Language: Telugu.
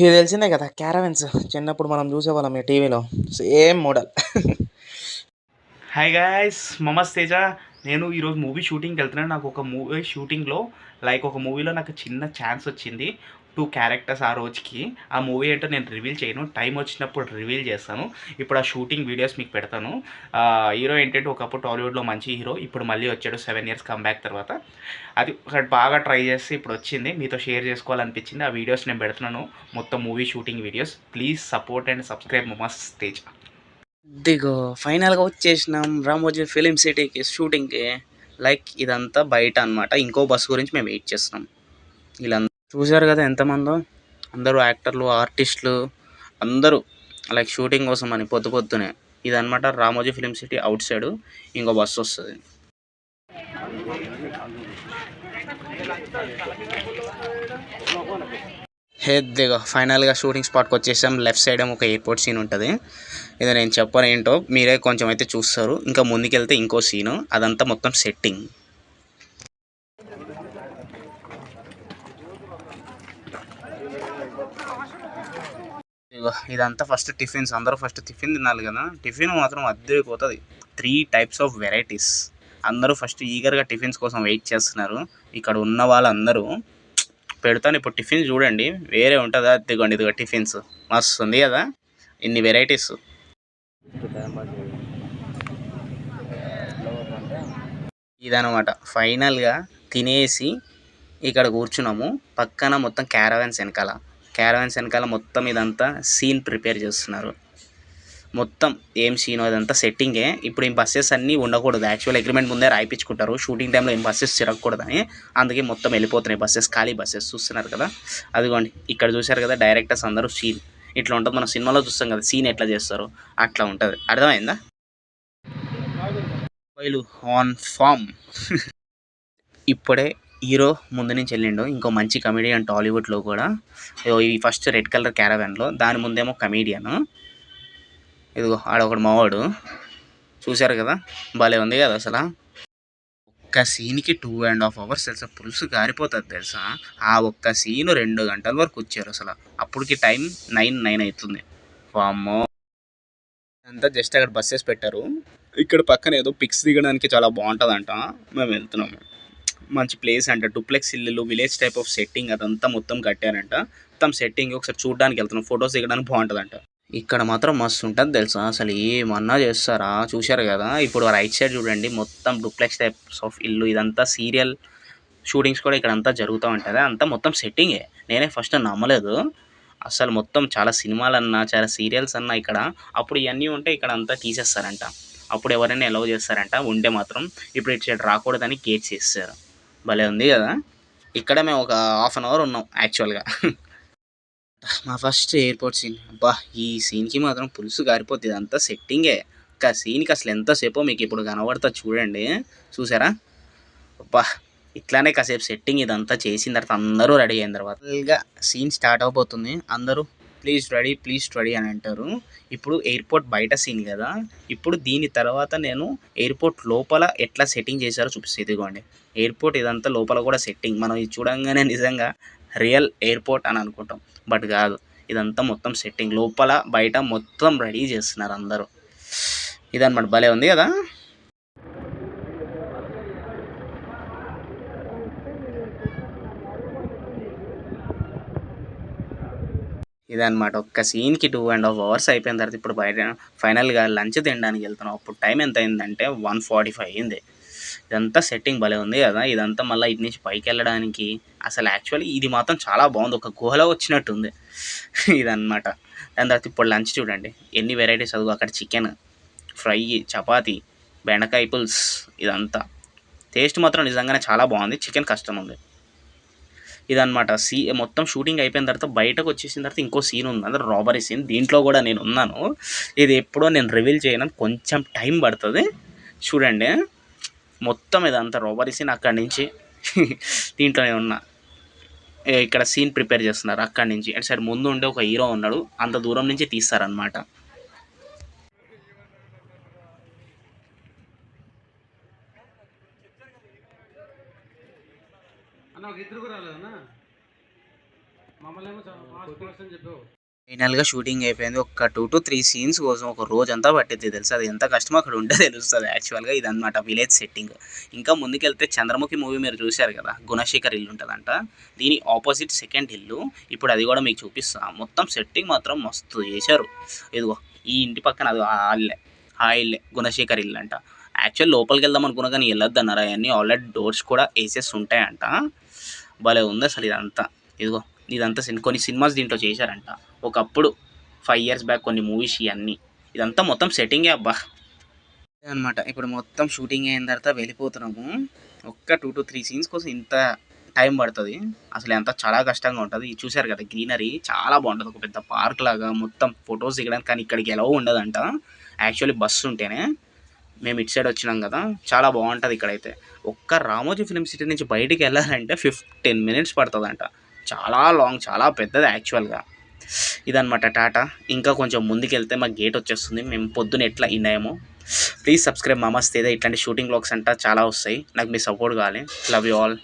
ఇది తెలిసిందే కదా క్యారవెన్స్ చిన్నప్పుడు మనం చూసేవాళ్ళం ఈ టీవీలో సేమ్ మోడల్. హాయ్ గాయ్స్, మమస్ తేజ. నేను ఈరోజు మూవీ షూటింగ్కి వెళ్తున్నాను. నాకు ఒక మూవీ షూటింగ్లో ఒక మూవీలో నాకు చిన్న ఛాన్స్ వచ్చింది. 2 క్యారెక్టర్స్ ఆ రోజుకి. ఆ మూవీ ఏంటో నేను రివీల్ చేయను, టైం వచ్చినప్పుడు రివీల్ చేస్తాను. ఇప్పుడు ఆ షూటింగ్ వీడియోస్ మీకు పెడతాను. హీరో ఏంటంటే ఒకప్పుడు టాలీవుడ్లో మంచి హీరో, ఇప్పుడు మళ్ళీ వచ్చాడు 7 ఇయర్స్ కమ్బ్యాక్ తర్వాత. అది ఒకటి బాగా ట్రై చేసి ఇప్పుడు వచ్చింది, మీతో షేర్ చేసుకోవాలనిపించింది. ఆ వీడియోస్ నేను పెడుతున్నాను, మొత్తం movie shooting videos. Please support and subscribe మమస్ తేజ. దిగో ఫైనల్గా వచ్చేసినాం రామోజీ ఫిలిం సిటీకి షూటింగ్కి. ఇదంతా బయట అనమాట, ఇంకో బస్సు గురించి మేము వెయిట్ చేస్తున్నాం. వీళ్ళందరూ చూశారు కదా ఎంతమందో, అందరూ యాక్టర్లు ఆర్టిస్టులు అందరూ షూటింగ్ కోసం అని పొద్దునే. ఇదనమాట Ramoji film city out side, ఇంకో బస్సు వస్తుంది. దిగో ఫైనల్గా షూటింగ్ స్పాట్కి వచ్చేసాం. లెఫ్ట్ సైడ్ ఒక ఎయిర్పోర్ట్ సీన్ ఉంటుంది. ఇది నేను చెప్పను ఏంటో, మీరే కొంచెం అయితే చూస్తారు. ఇంకా ముందుకెళ్తే ఇంకో సీను, అదంతా మొత్తం సెట్టింగ్. ఇదంతా ఫస్ట్ టిఫిన్స్. అందరూ ఫస్ట్ టిఫిన్ తినాలి కదా. టిఫిన్ మాత్రం అద్దరిపోతుంది. 3 types ఆఫ్ వెరైటీస్. అందరూ ఫస్ట్ ఈగర్గా టిఫిన్స్ కోసం వెయిట్ చేస్తున్నారు. ఇక్కడ ఉన్న వాళ్ళందరూ పెడతాను ఇప్పుడు టిఫిన్స్ చూడండి, వేరే ఉంటుందా. ఇదిగోండి, ఇదిగో టిఫిన్స్ మస్తు ఉంది కదా, ఇన్ని వెరైటీస్. ఇదనమాట ఫైనల్గా తినేసి ఇక్కడ కూర్చున్నాము. పక్కన మొత్తం క్యారవాన్స్ వెనకాల మొత్తం ఇదంతా సీన్ ప్రిపేర్ చేస్తున్నారు. మొత్తం ఏం సీన్ అదంతా సెట్టింగే. ఇప్పుడు ఈ బస్సెస్ అన్నీ ఉండకూడదు, యాక్చువల్ అగ్రిమెంట్ ముందే రాయిపించుకుంటారు షూటింగ్ టైంలో ఏం బస్సెస్ తిరగకూడదని. అందుకే మొత్తం వెళ్ళిపోతున్నాయి బస్సెస్, ఖాళీ బస్సెస్ చూస్తున్నారు కదా. అదిగోండి ఇక్కడ చూశారు కదా, డైరెక్టర్స్ అందరూ సీన్ ఇట్లా ఉంటుంది. మనం సినిమాలో చూస్తాం కదా సీన్ ఎట్లా చేస్తారో అట్లా ఉంటుంది. అర్థమైందా? మొబైల్ ఆన్ ఫామ్. ఇప్పుడే హీరో ముందు నుంచి వెళ్ళిండు, ఇంకో మంచి కమెడియన్ టాలీవుడ్లో కూడా. ఈ ఫస్ట్ రెడ్ కలర్ క్యారవాన్లో, దాని ముందేమో కమెడియన్. ఇదిగో ఆడొకడు మావాడు, చూశారు కదా, భలే ఉంది కదా అసలు. ఒక్క సీన్కి 2.5 hours తెలుసా, పులుసు గారిపోతుంది తెలుసా. ఆ ఒక్క సీను 2 గంటల వరకు వచ్చారు అసలు. అప్పటికి టైం 9 అవుతుంది. వామ్మో. అంతా జస్ట్ అక్కడ బస్సెస్ పెట్టారు. ఇక్కడ పక్కన ఏదో పిక్స్ దిగడానికి చాలా బాగుంటుందంట. మేము వెళ్తున్నాము. మంచి ప్లేస్ అంట, డూప్లెక్స్ ఇల్లు, విలేజ్ టైప్ ఆఫ్ సెట్టింగ్ అదంతా మొత్తం కట్టారంట. మొత్తం సెట్టింగ్ ఒకసారి చూడడానికి వెళ్తున్నాం, ఫొటోస్ దిగడానికి బాగుంటుందంట. ఇక్కడ మాత్రం మస్తు ఉంటుంది తెలుసా, అసలు ఏమన్నా చేస్తారా. చూశారు కదా, ఇప్పుడు రైట్ సైడ్ చూడండి, మొత్తం డూప్లెక్స్ టైప్స్ ఆఫ్ ఇల్లు. ఇదంతా సీరియల్ షూటింగ్స్ కూడా ఇక్కడ అంతా జరుగుతూ ఉంటుంది. అంతా మొత్తం సెట్టింగే. నేనే ఫస్ట్ నమ్మలేదు అసలు. మొత్తం చాలా సినిమాలన్నా, చాలా సీరియల్స్ అన్నా ఇక్కడ అప్పుడు ఇవన్నీ ఉంటే ఇక్కడ అంతా తీసేస్తారంట. అప్పుడు ఎవరైనా ఎలవ్ చేస్తారంట, ఉంటే మాత్రం. ఇప్పుడు ఇటు సైడ్ రాకూడదని గేట్స్ చేస్తారు. భలే ఉంది కదా. ఇక్కడ మేము ఒక 1/2 hour ఉన్నాం యాక్చువల్గా. మా ఫస్ట్ ఎయిర్పోర్ట్ సీన్. అబ్బా, ఈ సీన్కి మాత్రం పులుసు గారిపోతుంది. ఇదంతా సెట్టింగే. ఒక సీన్కి అసలు ఎంతసేపో మీకు ఇప్పుడు కనబడుతుంది చూడండి. చూసారా? అబ్బా, ఇట్లానే కాసేపు సెట్టింగ్ ఇదంతా చేసిన తర్వాత అందరూ రెడీ అయిన తర్వాత సీన్ స్టార్ట్ అవబోతుంది. అందరూ ప్లీజ్ రెడీ అని అంటారు. ఇప్పుడు ఎయిర్పోర్ట్ బయట సీన్ కదా. ఇప్పుడు దీని తర్వాత నేను ఎయిర్పోర్ట్ లోపల ఎట్లా సెట్టింగ్ చేశారో చూపిస్తాను. ఇదిగోండి, ఎయిర్పోర్ట్ ఇదంతా లోపల కూడా సెట్టింగ్. మనం ఇది చూడంగానే నిజంగా రియల్ ఎయిర్పోర్ట్ అని అనుకుంటాం, బట్ కాదు. ఇదంతా మొత్తం సెట్టింగ్, లోపల బయట మొత్తం రెడీ చేస్తున్నారు అందరూ. ఇదన్నమాట, భలే ఉంది కదా. ఇదన్నమాట, ఒక్క సీన్కి 2.5 hours అయిపోయిన తర్వాత ఇప్పుడు బయట ఫైనల్గా లంచ్ తినడానికి వెళ్తున్నాం. అప్పుడు టైం ఎంత అయిందంటే 1:45 అయింది. ఇదంతా సెట్టింగ్ భలే ఉంది కదా. ఇదంతా మళ్ళీ ఇటు నుంచి పైకి వెళ్ళడానికి అసలు యాక్చువల్లీ ఇది మాత్రం చాలా బాగుంది, ఒక గుహలో వచ్చినట్టు ఉంది. ఇదన్నమాట. దాని తర్వాత ఇప్పుడు లంచ్ చూడండి, ఎన్ని వెరైటీస్. అదిగో అక్కడ చికెన్ ఫ్రై, చపాతి, బెండకాయ పుల్స్. ఇదంతా టేస్ట్ మాత్రం నిజంగానే చాలా బాగుంది. చికెన్ కష్టం ఉంది. ఇదన్నమాట మొత్తం షూటింగ్ అయిపోయిన తర్వాత బయటకు వచ్చేసిన తర్వాత ఇంకో సీన్ ఉంది, అంటే రాబరీ సీన్. దీంట్లో కూడా నేను ఉన్నాను. ఇది ఎప్పుడో నేను రివీల్ చేయను, కొంచెం టైం పడుతుంది. చూడండి, మొత్తం ఇదంతా రాబరీ సీన్. అక్కడి నుంచి దీంట్లోనే ఉన్నా. ఇక్కడ సీన్ ప్రిపేర్ చేస్తున్నారు అక్కడి నుంచి. అటు సైడ్ ముందు ఉండే ఒక హీరో ఉన్నాడు, అంత దూరం నుంచి తీస్తారనమాట. అన్న ఒక ఇద్దరు రాలేదన్నా, మమ్మల్ని ఏమో ఫైనల్‌గా షూటింగ్ అయిపోయింది. ఒక 2-3 సీన్స్ కోసం ఒక రోజంతా పట్టిద్ది తెలుసా! అది ఎంత కష్టమో అక్కడ ఉంటే తెలుస్తది యాక్చువల్‌గా ఇదనమాట విలేజ్ సెట్టింగ్. ఇంకా ముందుకెళ్తే 'చంద్రముఖి' మూవీ మీరు చూసారు కదా! గుణశేఖర్ ఇల్లు ఉంటదంట. దీని ఆపోజిట్ సెకండ్ ఇల్లు. ఇప్పుడు అది కూడా మీకు చూపిస్తా. మొత్తం సెట్టింగ్ మాత్రం మస్తు చేశారు. ఇదిగో ఈ ఇంటి పక్కన అదిగో ఆ ఇల్లే గుణశేఖర్ ఇల్లంట. యాక్చువల్ లోపలికెళ్దాం అనుకున్నా కానీ ఎళ్ళొద్దన్నారు. అయన్నీ ఆల్రెడీ డోర్స్ కూడా ఏసేసి ఉంటాయంట. భలే ఉందసలు ఇదంతా. ఇదిగో ఇదంతా కొన్ని సినిమాస్ దీంట్లో చేశారంట. ఒకప్పుడు 5 ఇయర్స్ బ్యాక్ కొన్ని మూవీస్ ఇయన్నీ. ఇదంతా మొత్తం సెట్టింగే అబ్బా! అదే అనమాట. ఇప్పుడు మొత్తం షూటింగ్ అయిన తర్వాత వెళ్ళిపోతున్నాము. ఒక్క 2-3 సీన్స్ కోసం ఇంత టైం పడతది. అసలు ఎంత చాలా కష్టంగా ఉంటది. ఇది చూసారు కదా! గ్రీనరీ చాలా బావుంటది. ఒక పెద్ద పార్క్ లాగా మొత్తం ఫోటోస్ దిగడానికి కానీ ఇక్కడికి ఎలౌ ఉండదంట. యాక్చువల్లీ బస్సు ఉంటేనే. మేము ఇటు సైడ్ వచ్చినాం కదా! చాలా బావుంటది ఇక్కడైతే. ఒక్క రామోజీ ఫిల్మ్ సిటీ నుంచి బయటికెళ్ళాలంటే 15 మినిట్స్ పడతదంట. చాలా లాంగ్ చాలా పెద్దది యాక్చువల్‌గా. ఇదనమాట టాటా. ఇంకా కొంచెం ముందుకెళ్తే మాకు గేట్ వచ్చేస్తుంది. మేము పొద్దున ఎట్లా ఇన్నాయేమో. ప్లీజ్ సబ్స్క్రైబ్ మామాస్ తేజ. ఇట్లాంటి షూటింగ్ వ్లాగ్స్ అంట చాలా వస్తాయి. నాకు మీ సపోర్ట్ కావాలి. Love you all.